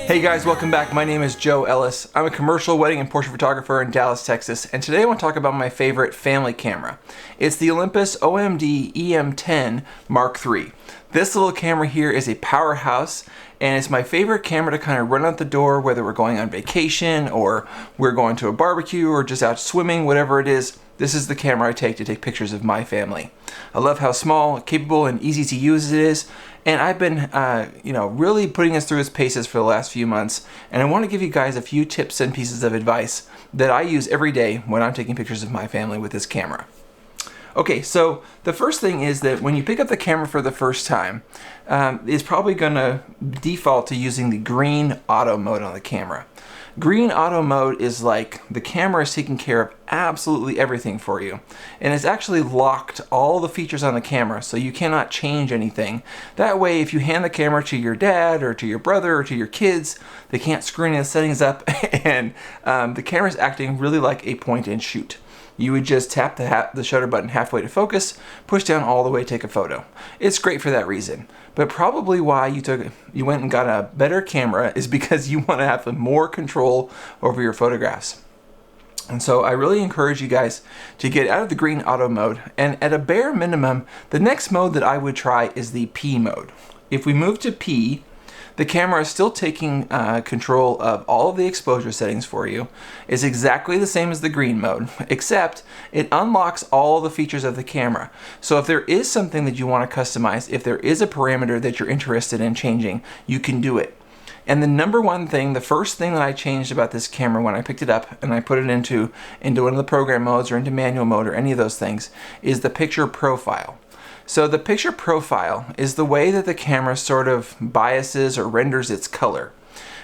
Hey guys, welcome back. My name is Joe Ellis. I'm a commercial wedding and portrait photographer in Dallas, Texas, and today I want to talk about my favorite family camera. It's the Olympus EM10 MKIII. This little camera here is a powerhouse, and it's my favorite camera to kind of run out the door, whether we're going on vacation or we're going to a barbecue or just out swimming, whatever it is. This is the camera I take to take pictures of my family. I love how small, capable, and easy to use it is, and I've been, really putting us through its paces for the last few months, and I want to give you guys a few tips and pieces of advice that I use every day when I'm taking pictures of my family with this camera. Okay, so the first thing is that when you pick up the camera for the first time, it's probably going to default to using the green auto mode on the camera. Green auto mode is like the camera is taking care of absolutely everything for you, and it's actually locked all the features on the camera so you cannot change anything. That way, if you hand the camera to your dad or to your brother or to your kids, they can't screw any of the settings up, and the camera's acting really like a point and shoot. You would just tap the shutter button halfway to focus, push down all the way, take a photo. It's great for that reason. But probably why you went and got a better camera is because you want to have more control over your photographs. And so I really encourage you guys to get out of the green auto mode, and at a bare minimum, the next mode that I would try is the Pea mode. If we move to P, the camera is still taking control of all of the exposure settings for you. It's exactly the same as the green mode, except it unlocks all the features of the camera. So if there is something that you want to customize, if there is a parameter that you're interested in changing, you can do it. And the number one thing, the first thing that I changed about this camera when I picked it up and I put it into one of the program modes or into manual mode or any of those things, is the picture profile. So the picture profile is the way that the camera sort of biases or renders its color.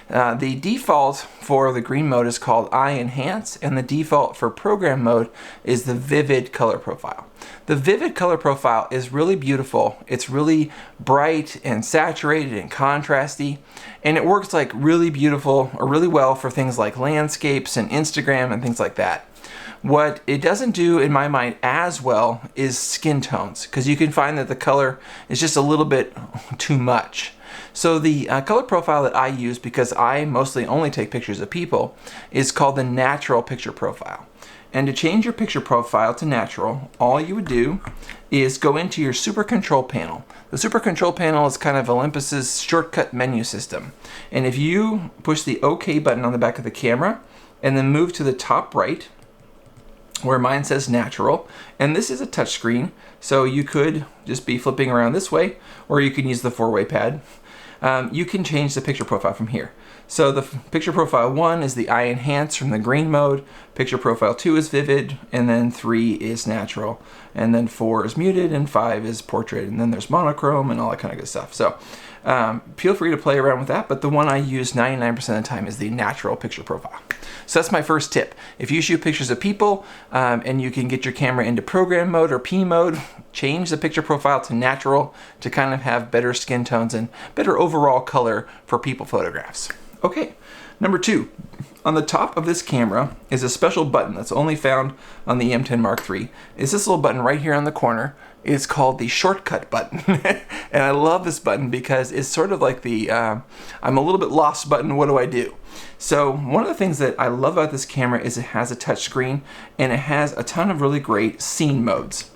The default for the green mode is called Eye Enhance, and the default for program mode is the Vivid Color Profile. The Vivid Color Profile is really beautiful. It's really bright and saturated and contrasty, and it works like really beautiful or really well for things like landscapes and Instagram and things like that. What it doesn't do, in my mind, as well is skin tones, because you can find that the color is just a little bit too much. So the color profile that I use, because I mostly only take pictures of people, is called the Natural Picture Profile. And to change your picture profile to natural, all you would do is go into your Super Control panel. The Super Control panel is kind of Olympus's shortcut menu system. And if you push the OK button on the back of the camera and then move to the top right, where mine says natural, and this is a touch screen, so you could just be flipping around this way, or you can use the four-way pad. You can change the picture profile from here. So the picture profile 1 is the Eye Enhance from the green mode, picture profile 2 is Vivid, and then 3 is natural, and then 4 is muted, and 5 is portrait, and then there's monochrome and all that kind of good stuff. So feel free to play around with that, but the one I use 99% of the time is the natural picture profile. So that's my first tip. If you shoot pictures of people and you can get your camera into program mode or P mode, change the picture profile to natural to kind of have better skin tones and better overall color for people photographs. Okay, number 2. On the top of this camera is a special button that's only found on the EM10 MKIII. It's this little button right here on the corner. It's called the shortcut button. And I love this button because it's sort of like the I'm a little bit lost button, what do I do? So one of the things that I love about this camera is it has a touch screen and it has a ton of really great scene modes.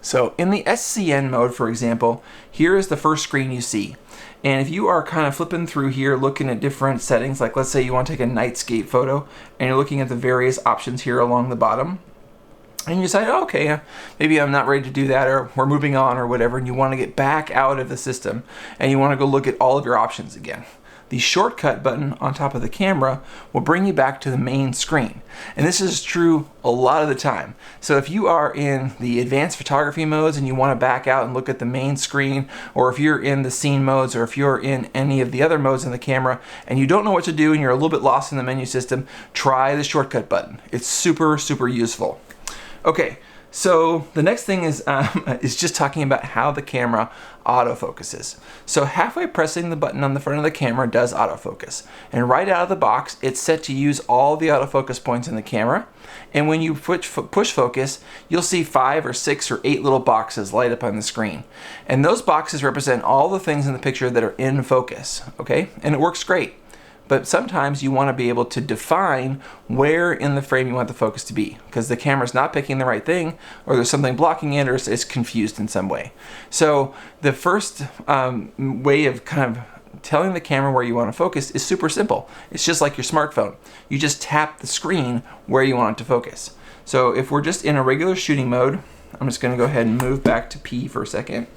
So in the SCN mode, for example, here is the first screen you see. And if you are kind of flipping through here looking at different settings, like let's say you want to take a nightscape photo and you're looking at the various options here along the bottom, and you decide, oh, okay, maybe I'm not ready to do that, or we're moving on or whatever, and you want to get back out of the system and you want to go look at all of your options again. The shortcut button on top of the camera will bring you back to the main screen. And this is true a lot of the time. So if you are in the advanced photography modes and you want to back out and look at the main screen, or if you're in the scene modes, or if you're in any of the other modes in the camera and you don't know what to do and you're a little bit lost in the menu system, try the shortcut button. It's super, super useful. Okay, so the next thing is just talking about how the camera autofocuses. So halfway pressing the button on the front of the camera does autofocus. And right out of the box, it's set to use all the autofocus points in the camera. And when you push focus, you'll see 5 or 6 or 8 little boxes light up on the screen. And those boxes represent all the things in the picture that are in focus, okay? And it works great. but sometimes you want to be able to define where in the frame you want the focus to be, because the camera's not picking the right thing, or there's something blocking it, or it's confused in some way. So the first way of kind of telling the camera where you want to focus is super simple. It's just like your smartphone. You just tap the screen where you want it to focus. So if we're just in a regular shooting mode, I'm just going to go ahead and move back to P for a second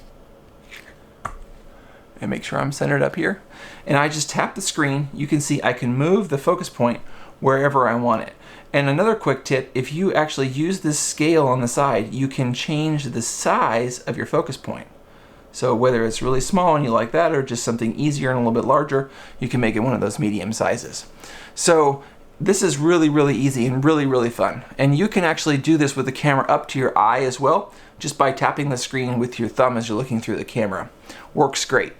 and make sure I'm centered up here. And I just tap the screen. You can see I can move the focus point wherever I want it. And another quick tip, if you actually use this scale on the side, you can change the size of your focus point. So whether it's really small and you like that, or just something easier and a little bit larger, you can make it one of those medium sizes. So this is really, really easy and really, really fun. And you can actually do this with the camera up to your eye as well, just by tapping the screen with your thumb as you're looking through the camera. Works great.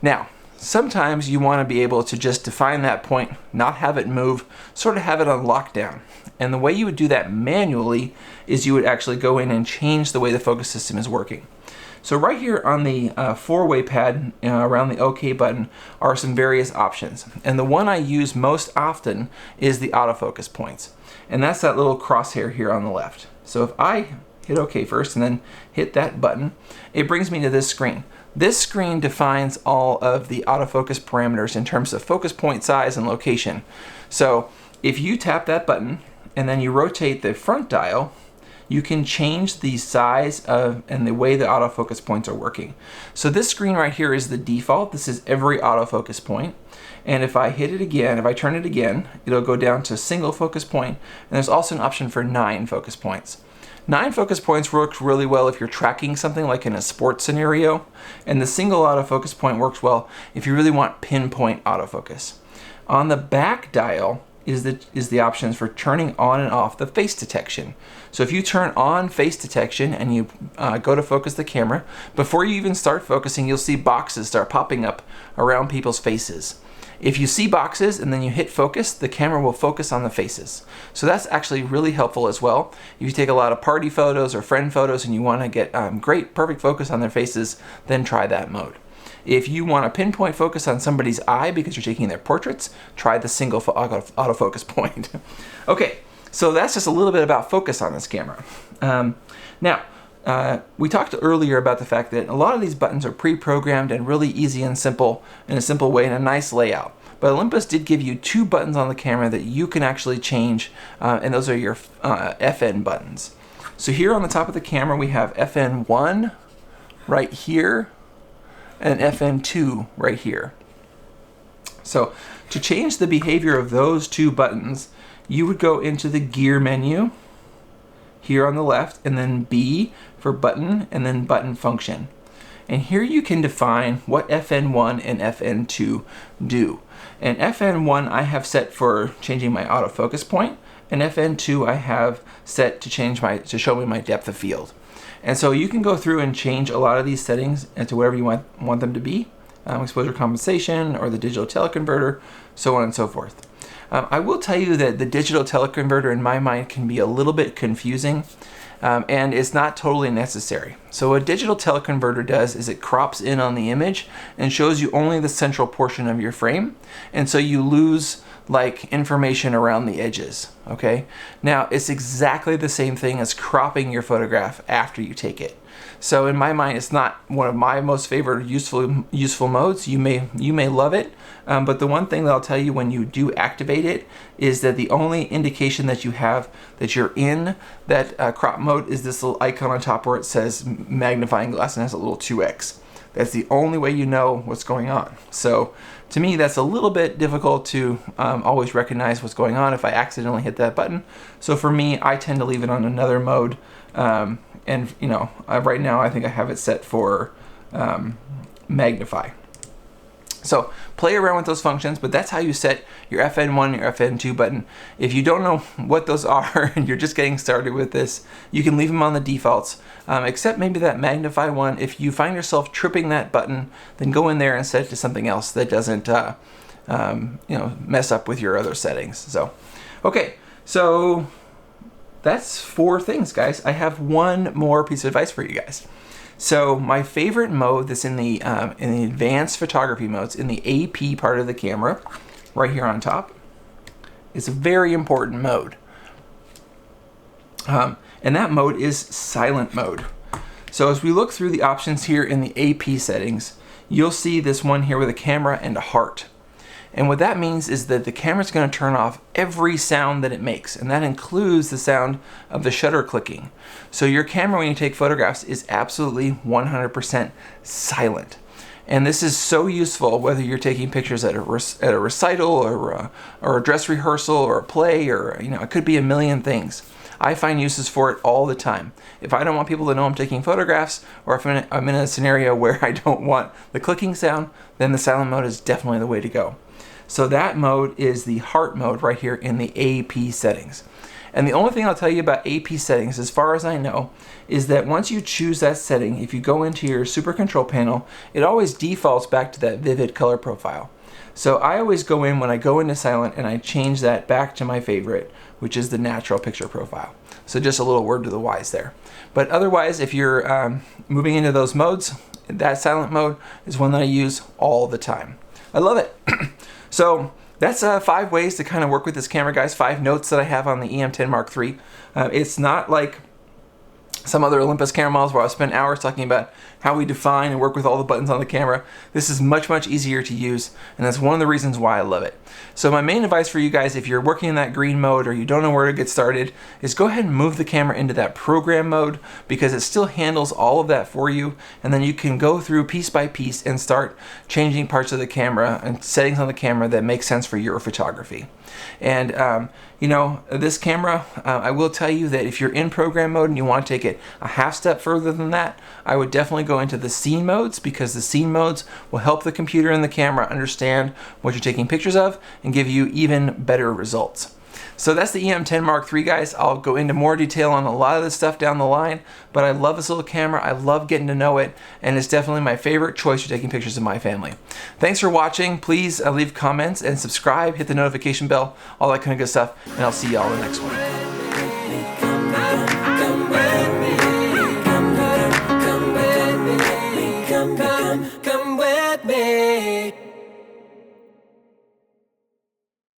Now, sometimes you want to be able to just define that point, not have it move, sort of have it on lockdown. And the way you would do that manually is you would actually go in and change the way the focus system is working. So right here on the four-way pad around the OK button are some various options. And the one I use most often is the autofocus points. And that's that little crosshair here on the left. So if I hit OK first and then hit that button, it brings me to this screen. This screen defines all of the autofocus parameters in terms of focus point size and location. So if you tap that button and then you rotate the front dial, you can change the size of and the way the autofocus points are working. So this screen right here is the default. This is every autofocus point. And if I hit it again, if I turn it again, it'll go down to single focus point. And there's also an option for 9 focus points. 9 focus points works really well if you're tracking something like in a sports scenario. And the single autofocus point works well if you really want pinpoint autofocus. On the back dial is the options for turning on and off the face detection. So if you turn on face detection and you go to focus the camera, before you even start focusing, you'll see boxes start popping up around people's faces. If you see boxes and then you hit focus, the camera will focus on the faces. So that's actually really helpful as well. If you take a lot of party photos or friend photos and you want to get great, perfect focus on their faces, then try that mode. If you want to pinpoint focus on somebody's eye because you're taking their portraits, try the single autofocus point. Okay, so that's just a little bit about focus on this camera. Now, we talked earlier about the fact that a lot of these buttons are pre-programmed and really easy and simple in a simple way and a nice layout. But Olympus did give you 2 buttons on the camera that you can actually change, and those are your FN buttons. So here on the top of the camera we have FN1 right here, and FN2 right here. So to change the behavior of those 2 buttons, you would go into the gear menu here on the left, and then B for button, and then button function. And here you can define what FN1 and FN2 do. And FN1 I have set for changing my autofocus point, and FN2 I have set to show me my depth of field. And so you can go through and change a lot of these settings into whatever you want them to be, exposure compensation or the digital teleconverter, so on and so forth. I will tell you that the digital teleconverter in my mind can be a little bit confusing, and it's not totally necessary. So what a digital teleconverter does is it crops in on the image and shows you only the central portion of your frame, and so you lose like information around the edges. Okay, now it's exactly the same thing as cropping your photograph after you take it. So in my mind, it's not one of my most favorite useful modes. You may love it, but the one thing that I'll tell you when you do activate it is that the only indication that you have that you're in that crop mode is this little icon on top where it says magnifying glass and has a little 2x. That's the only way you know what's going on. So to me, that's a little bit difficult to always recognize what's going on if I accidentally hit that button. So for me, I tend to leave it on another mode. And you know, right now I think I have it set for magnify. So play around with those functions, but that's how you set your FN1 and your FN2 button. If you don't know what those are and you're just getting started with this, you can leave them on the defaults, except maybe that magnify one. If you find yourself tripping that button, then go in there and set it to something else that doesn't mess up with your other settings. So, okay, so that's 4 things, guys. I have one more piece of advice for you guys. So my favorite mode that's in the advanced photography modes, in the AP part of the camera, right here on top. It's a very important mode. And that mode is silent mode. So as we look through the options here in the AP settings, you'll see this one here with a camera and a heart. And what that means is that the camera's going to turn off every sound that it makes, and that includes the sound of the shutter clicking. So your camera, when you take photographs, is absolutely 100% silent. And this is so useful whether you're taking pictures at a recital or a dress rehearsal or a play, or it could be a million things. I find uses for it all the time. If I don't want people to know I'm taking photographs, or if I'm in a scenario where I don't want the clicking sound, then the silent mode is definitely the way to go. So that mode is the heart mode right here in the AP settings. And the only thing I'll tell you about AP settings, as far as I know, is that once you choose that setting, if you go into your super control panel, it always defaults back to that vivid color profile. So I always go in when I go into silent and I change that back to my favorite, which is the natural picture profile. So just a little word to the wise there. But otherwise, if you're moving into those modes, that silent mode is one that I use all the time. I love it. So that's 5 ways to kind of work with this camera, guys. 5 notes that I have on the EM10 Mark III. It's not like some other Olympus camera models where I'll spend hours talking about how we define and work with all the buttons on the camera. This is much, much easier to use, and that's one of the reasons why I love it. So my main advice for you guys, if you're working in that green mode or you don't know where to get started, is go ahead and move the camera into that program mode, because it still handles all of that for you, and then you can go through piece by piece and start changing parts of the camera and settings on the camera that make sense for your photography. And this camera, I will tell you that if you're in program mode and you want to take it a half step further than that, I would definitely go into the scene modes, because the scene modes will help the computer and the camera understand what you're taking pictures of and give you even better results. So that's the EM10 Mark III, guys. I'll go into more detail on a lot of this stuff down the line, but I love this little camera. I love getting to know it, and it's definitely my favorite choice for taking pictures of my family. Thanks for watching. Please leave comments and subscribe, hit the notification bell, all that kind of good stuff, and I'll see y'all in the next one.